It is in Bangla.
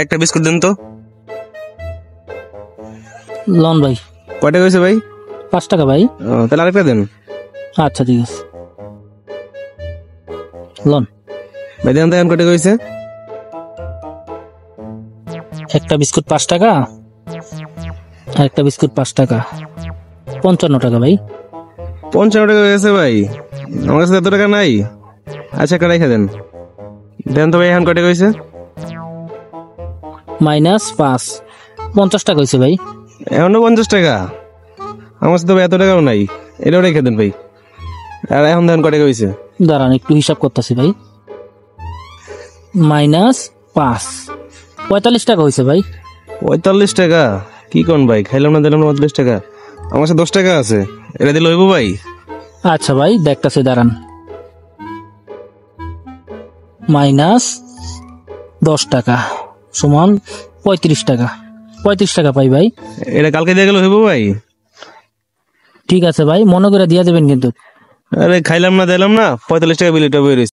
একটা বিস্কুট দেন তো। লন ভাই। কয়টা হয়েছে ভাই? 5 টাকা ভাই। তাহলে আরেকটা দেন। আচ্ছা ঠিক আছে, লন ভাই দেন তো এখন কয়টা হয়েছে? একটা বিস্কুট 5 টাকা আর একটা বিস্কুট 5 টাকা, 55 টাকা ভাই। 55 টাকা হয়েছে ভাই, আমার কাছে এত টাকা নাই। আচ্ছা একটা রেখে দেন। দেন তো ভাই এখন কয়টা হয়েছে? -5, 50 টাকা হয়েছে ভাই। এখনো 50 টাকা? আমার কাছে তো ভাই এত টাকাও নাই, এটাও রেখে দেন ভাই। আর এখন দেন কয়টা হয়েছে? দাঁড়ান একটু হিসাব করতেছি ভাই। -5, 45 টাকা হয়েছে ভাই। 45 টাকা? কি কোন ভাই, খাইলাম না দিলাম না 45 টাকা। আমার কাছে 10 টাকা আছে, এটা দিলে হইব ভাই? আচ্ছা ভাই দেখতাছি, দাঁড়ান। -10 টাকা সমান 35 টাকা। 35 টাকা পাই ভাই। এটা কালকে দিয়ে গেলে হইব ভাই? ঠিক আছে ভাই, মনে করে দিয়ে দেবেন কিন্তু। আরে খাইলাম না দিলাম না, 45 টাকা বিল এটা বের হইছে।